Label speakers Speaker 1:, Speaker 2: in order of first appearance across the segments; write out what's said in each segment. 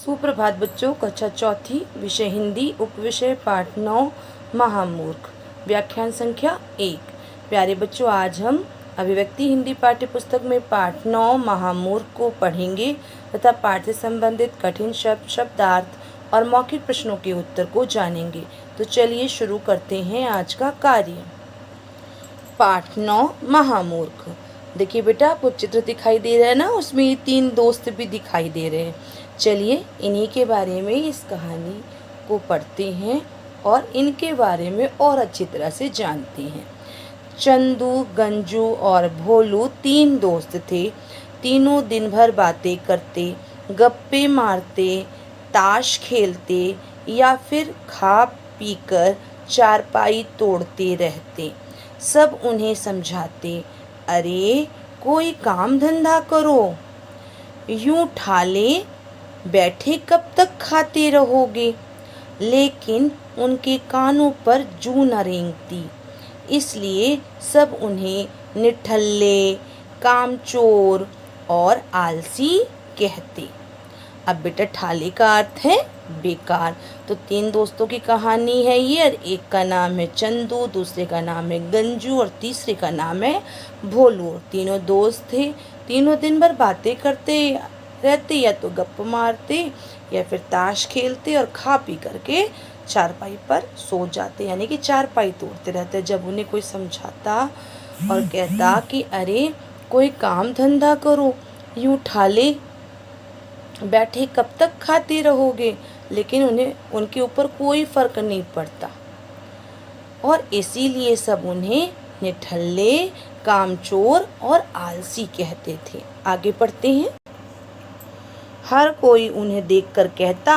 Speaker 1: सुप्रभात बच्चों, कक्षा चौथी, विषय हिंदी, उपविषय पाठ 9 महामूर्ख। व्याख्यान संख्या 1। प्यारे बच्चों, आज हम अभिव्यक्ति हिंदी पाठ्य पुस्तक में पाठ 9 महामूर्ख को पढ़ेंगे तथा पाठ से संबंधित कठिन शब्द, शब्दार्थ और मौखिक प्रश्नों के उत्तर को जानेंगे। तो चलिए शुरू करते हैं आज का कार्य। पाठ 9 महामूर्ख। देखिए बेटा, आपको चित्र दिखाई दे रहा है ना, उसमें ये 3 दोस्त भी दिखाई दे रहे हैं। चलिए इन्हीं के बारे में इस कहानी को पढ़ते हैं और इनके बारे में और अच्छी तरह से जानते हैं। चंदू, गंजू और भोलू 3 दोस्त थे। तीनों दिन भर बातें करते, गप्पे मारते, ताश खेलते या फिर खा पीकर चारपाई तोड़ते रहते। सब उन्हें समझाते, अरे कोई काम धंधा करो, यूं ठाले बैठे कब तक खाते रहोगे। लेकिन उनके कानों पर जूं न रेंगती, इसलिए सब उन्हें निठल्ले, कामचोर और आलसी कहते। अब बेटा, ठाले का अर्थ है बेकार। तो 3 दोस्तों की कहानी है ये, और एक का नाम है चंदू, दूसरे का नाम है गंजू और तीसरे का नाम है भोलू। तीनों दोस्त थे। तीनों दिन भर बातें करते रहते, या तो गप्प मारते या फिर ताश खेलते और खा पी करके चारपाई पर सो जाते, यानी कि चारपाई तोड़ते रहते। जब उन्हें कोई समझाता और कहता कि अरे कोई काम धंधा करो, यूं ठाले बैठे कब तक खाते रहोगे, लेकिन उन्हें उनके ऊपर कोई फर्क नहीं पड़ता और इसीलिए सब उन्हें निठल्ले, कामचोर और आलसी कहते थे। आगे पढ़ते हैं। हर कोई उन्हें देखकर कहता,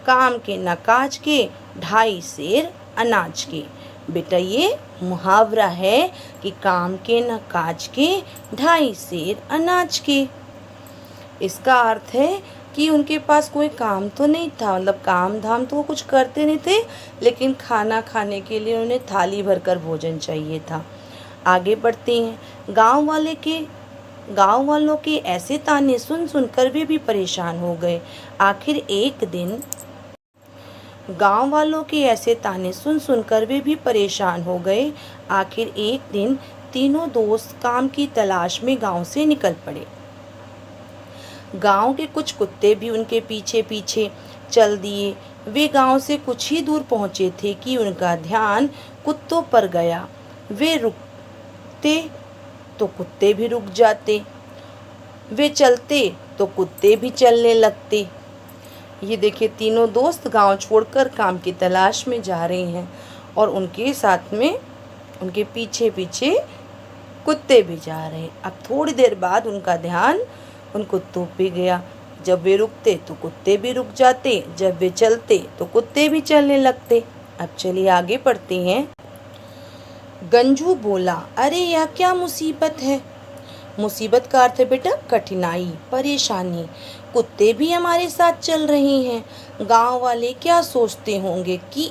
Speaker 1: काम के न काज के, 2.5 सेर अनाज के। बेटा, ये मुहावरा है कि काम के न काज के, 2.5 सेर अनाज के। इसका अर्थ है कि उनके पास कोई काम तो नहीं था, मतलब काम धाम तो वो कुछ करते नहीं थे, लेकिन खाना खाने के लिए उन्हें थाली भरकर भोजन चाहिए था। आगे बढ़ते हैं। गांव वालों के ऐसे ताने सुन सुनकर भी परेशान हो गए। आखिर एक दिन गांव वालों के ऐसे ताने सुन सुनकर भी परेशान हो गए। आखिर एक दिन तीनों दोस्त काम की तलाश में गांव से निकल पड़े। गांव के कुछ कुत्ते भी उनके पीछे पीछे चल दिए। वे गांव से कुछ ही दूर पहुंचे थे कि उनका ध्यान कुत्तों पर गया। वे रुकते तो कुत्ते भी रुक जाते, वे चलते तो कुत्ते भी चलने लगते। ये देखिए, तीनों दोस्त गांव छोड़कर काम की तलाश में जा रहे हैं और उनके साथ में उनके पीछे पीछे कुत्ते भी जा रहे हैं। अब थोड़ी देर बाद उनका ध्यान उन कुत्तों पे गया। जब वे रुकते तो कुत्ते भी रुक जाते, जब वे चलते तो कुत्ते भी चलने लगते। अब चलिए आगे पढ़ते हैं। गंजू बोला, अरे यह क्या मुसीबत है। मुसीबत का अर्थ है बेटा कठिनाई, परेशानी। कुत्ते भी हमारे साथ चल रहे हैं। गांव वाले क्या सोचते होंगे कि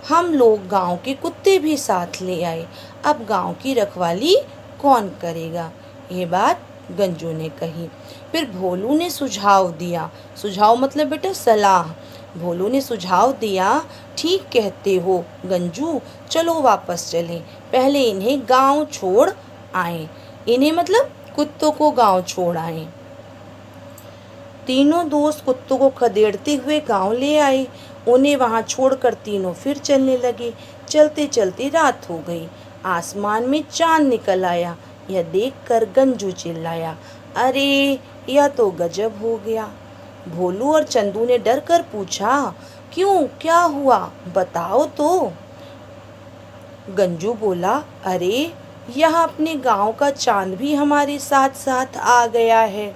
Speaker 1: हम लोग गांव के कुत्ते भी साथ ले आए। अब गांव की रखवाली कौन करेगा। ये बात गंजू ने कही। फिर भोलू ने सुझाव दिया। सुझाव मतलब बेटा सलाह। भोलू ने सुझाव दिया, ठीक कहते हो गंजू, चलो वापस चलें। पहले इन्हें गांव छोड़ आए। इन्हें मतलब कुत्तों को गांव छोड़ आए। तीनों दोस्त कुत्तों को खदेड़ते हुए गांव ले आए। उन्हें वहां छोड़कर तीनों फिर चलने लगे। चलते चलते रात हो गई। आसमान में चांद निकल आया। यह देखकर गंजू चिल्लाया, अरे यह तो गजब हो गया। भोलू और चंदू ने डर कर पूछा, क्यों, क्या हुआ, बताओ तो। गंजू बोला, अरे यह अपने गांव का चांद भी हमारे साथ साथ आ गया है।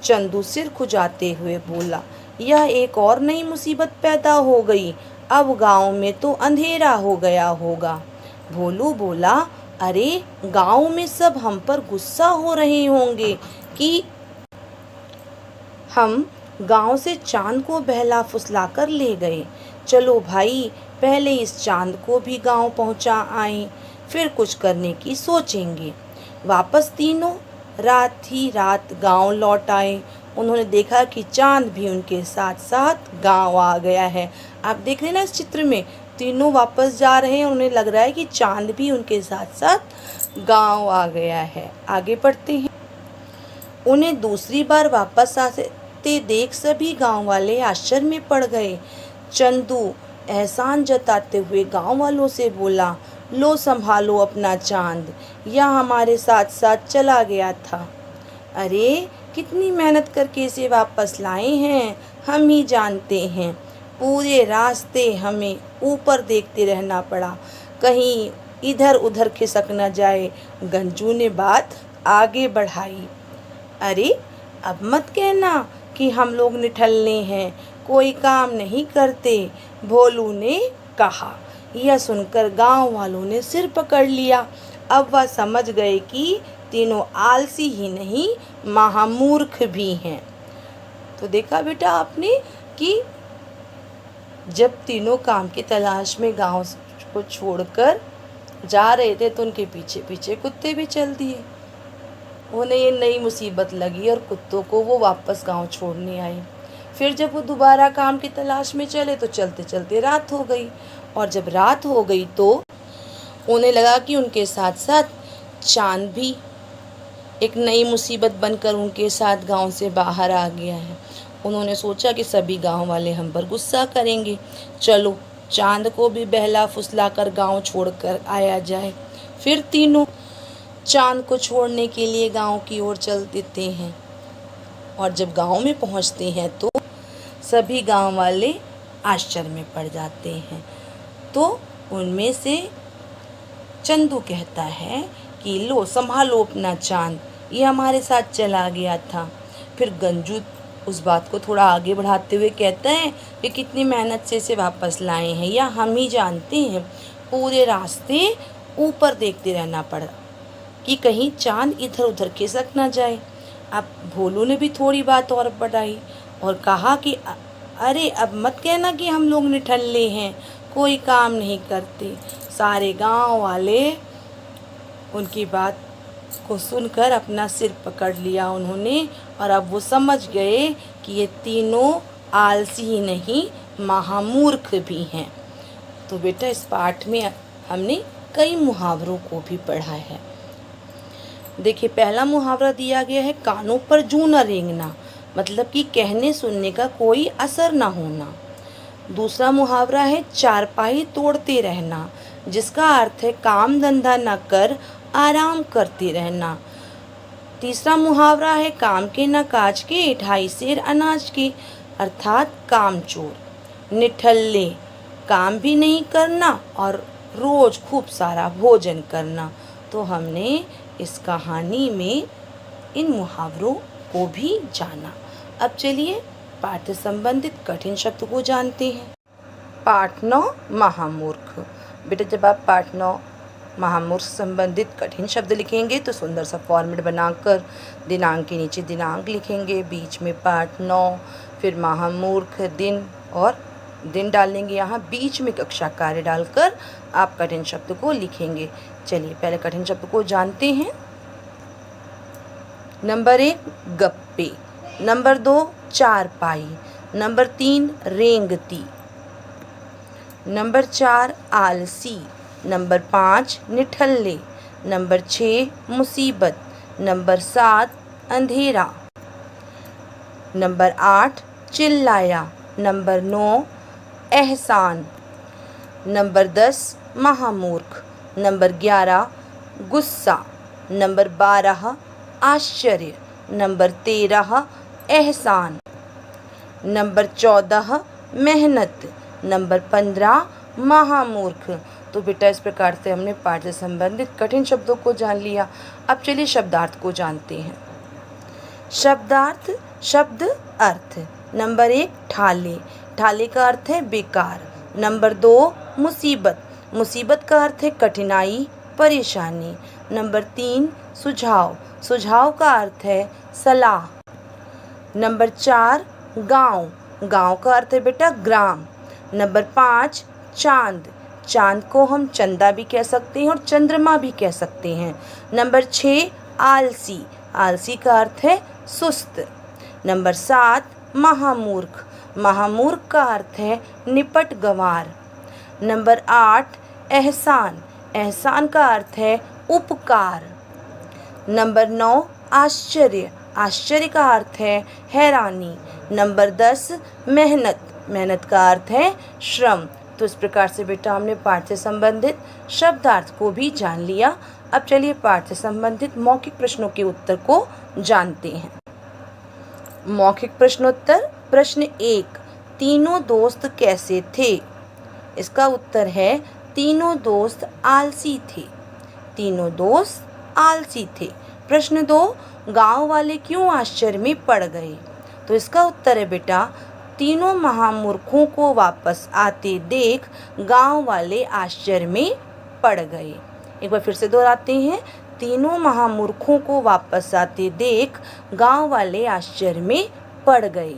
Speaker 1: चंदू सिर खुजाते हुए बोला, यह एक और नई मुसीबत पैदा हो गई। अब गांव में तो अंधेरा हो गया होगा। भोलू बोला, अरे गांव में सब हम पर गुस्सा हो रहे होंगे कि हम गांव से चांद को बहला फुसला कर ले गए। चलो भाई, पहले इस चांद को भी गांव पहुंचा आएं, फिर कुछ करने की सोचेंगे। वापस तीनों रात ही रात गांव लौट आए। उन्होंने देखा कि चांद भी उनके साथ साथ गांव आ गया है। आप देख रहे हैं ना इस चित्र में, तीनों वापस जा रहे हैं। उन्हें लग रहा है कि चांद भी उनके साथ साथ गांव आ गया है। आगे बढ़ते हैं। उन्हें दूसरी बार वापस आते देख सभी गांव वाले आश्चर्य में पड़ गए। चंदू एहसान जताते हुए गांव वालों से बोला, लो संभालो अपना चांद, यह हमारे साथ साथ चला गया था। अरे कितनी मेहनत करके इसे वापस लाए हैं, हम ही जानते हैं। पूरे रास्ते हमें ऊपर देखते रहना पड़ा, कहीं इधर उधर खिसक न जाए। गंजू ने बात आगे बढ़ाई। अरे अब मत कहना कि हम लोग निठल्ले हैं, कोई काम नहीं करते, भोलू ने कहा। यह सुनकर गांव वालों ने सिर पकड़ लिया। अब वह समझ गए कि तीनों आलसी ही नहीं महामूर्ख भी हैं। तो देखा बेटा आपने कि जब तीनों काम की तलाश में गांव को छोड़कर जा रहे थे तो उनके पीछे पीछे कुत्ते भी चल दिए। उन्हें ये नई मुसीबत लगी और कुत्तों को वो वापस गांव छोड़ने आए। फिर जब वो दोबारा काम की तलाश में चले तो चलते चलते रात हो गई, और जब रात हो गई तो उन्हें लगा कि उनके साथ साथ चांद भी एक नई मुसीबत बनकर उनके साथ गांव से बाहर आ गया है। उन्होंने सोचा कि सभी गांव वाले हम पर गुस्सा करेंगे, चलो चांद को भी बहला फुसला कर गाँव छोड़कर आया जाए। फिर तीनों चांद को छोड़ने के लिए गांव की ओर चल देते हैं, और जब गांव में पहुंचते हैं तो सभी गांव वाले आश्चर्य में पड़ जाते हैं। तो उनमें से चंदू कहता है कि लो संभालो अपना चांद, ये हमारे साथ चला गया था। फिर गंजू उस बात को थोड़ा आगे बढ़ाते हुए कहता है कि कितनी मेहनत से इसे वापस लाए हैं, या हम ही जानते हैं। पूरे रास्ते ऊपर देखते रहना पड़ा कि कहीं चांद इधर उधर खिसक ना जाए। अब भोलू ने भी थोड़ी बात और बढ़ाई और कहा कि अरे अब मत कहना कि हम लोग निठल्ले हैं, कोई काम नहीं करते। सारे गांव वाले उनकी बात को सुनकर अपना सिर पकड़ लिया उन्होंने, और अब वो समझ गए कि ये तीनों आलसी ही नहीं महामूर्ख भी हैं। तो बेटा इस पाठ में हमने कई मुहावरों को भी पढ़ा है। देखिए पहला मुहावरा दिया गया है कानों पर जूं न रेंगना, मतलब कि कहने सुनने का कोई असर ना होना। दूसरा मुहावरा है चारपाई तोड़ते रहना, जिसका अर्थ है काम धंधा न कर आराम करते रहना। तीसरा मुहावरा है काम के न काज के, 2.5 सेर अनाज के, अर्थात कामचोर। निठल्ले, काम भी नहीं करना और रोज खूब सारा भोजन करना। तो हमने इस कहानी में इन मुहावरों को भी जाना। अब चलिए पाठ से संबंधित कठिन शब्द को जानते हैं। पाठ 9 महामूर्ख। बेटा जब आप पाठ 9 महामूर्ख संबंधित कठिन शब्द लिखेंगे तो सुंदर सा फॉर्मेट बनाकर दिनांक के नीचे दिनांक लिखेंगे, बीच में पाठ 9, फिर महामूर्ख दिन और दिन डालेंगे, यहाँ बीच में कक्षा कार्य डालकर आप कठिन शब्द को लिखेंगे। चलिए पहले कठिन शब्द को जानते हैं। नंबर 1 गप्पे, नंबर 2 चारपाई, नंबर 3 रेंगती, नंबर 4 आलसी, नंबर 5 निठल्ले, नंबर 6 मुसीबत, नंबर 7 अंधेरा, नंबर 8 चिल्लाया, नंबर 9 एहसान, नंबर 10 महामूर्ख, नंबर 11 गुस्सा, नंबर 12 आश्चर्य, नंबर 13 एहसान, नंबर 14 मेहनत, नंबर 15 महामूर्ख। तो बेटा इस प्रकार से हमने पाठ से संबंधित कठिन शब्दों को जान लिया। अब चलिए शब्दार्थ को जानते हैं। शब्दार्थ शब्द अर्थ। नंबर 1 ठाले, ठाले का अर्थ है बेकार। नंबर 2 मुसीबत, मुसीबत का अर्थ है कठिनाई परेशानी। नंबर 3 सुझाव, सुझाव का अर्थ है सलाह। नंबर 4 गांव, गांव का अर्थ है बेटा ग्राम। नंबर 5 चांद, चांद को हम चंदा भी कह सकते हैं और चंद्रमा भी कह सकते हैं। नंबर 6 आलसी, आलसी का अर्थ है सुस्त। नंबर 7 महामूर्ख, महामूर्ख का अर्थ है निपट गंवार। नंबर 8 एहसान, एहसान का अर्थ है उपकार। नंबर 9 आश्चर्य, आश्चर्य का अर्थ है हैरानी। नंबर 10 मेहनत, मेहनत का अर्थ है श्रम। तो इस प्रकार से बेटा हमने पाठ से संबंधित शब्दार्थ को भी जान लिया। अब चलिए पाठ से संबंधित मौखिक प्रश्नों के उत्तर को जानते हैं। मौखिक प्रश्नोत्तर। प्रश्न 1, तीनों दोस्त कैसे थे? इसका उत्तर है तीनों दोस्त आलसी थे, तीनों दोस्त आलसी थे। प्रश्न 2, गांव वाले क्यों आश्चर्य में पड़ गए? तो इसका उत्तर है बेटा तीनों महामूर्खों को वापस आते देख गांव वाले आश्चर्य में पड़ गए। एक बार फिर से दोहराते हैं, तीनों महामूर्खों को वापस आते देख गांव वाले आश्चर्य में पड़ गए।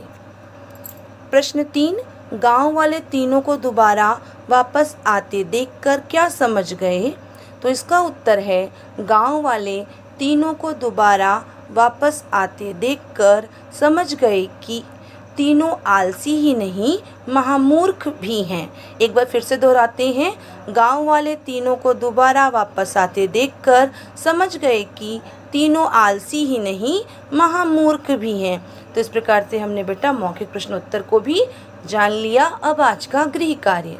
Speaker 1: प्रश्न 3, गांव वाले तीनों को दोबारा वापस आते देखकर क्या समझ गए? तो इसका उत्तर है गांव वाले तीनों को दोबारा वापस आते देखकर समझ गए कि तीनों आलसी ही नहीं महामूर्ख भी हैं। एक बार फिर से दोहराते हैं, गांव वाले तीनों को दोबारा वापस आते देखकर समझ गए कि तीनों आलसी ही नहीं महामूर्ख भी हैं। तो इस प्रकार से हमने बेटा मौखिक प्रश्नोत्तर को भी जान लिया। अब आज का गृह कार्य।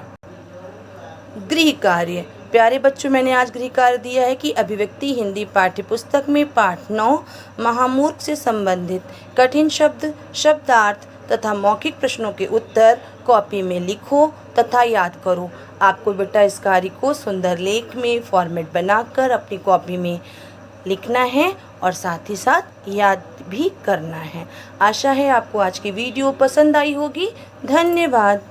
Speaker 1: गृह कार्य प्यारे बच्चों, मैंने आज गृह कार्य दिया है कि अभिव्यक्ति हिंदी पाठ्य पुस्तक में पाठ 9 महामूर्ख से संबंधित कठिन शब्द, शब्दार्थ तथा मौखिक प्रश्नों के उत्तर कॉपी में लिखो तथा याद करो। आपको बेटा इस कार्य को सुंदर लेख में फॉर्मेट बनाकर अपनी कॉपी में लिखना है और साथ ही साथ याद भी करना है। आशा है आपको आज की वीडियो पसंद आई होगी। धन्यवाद।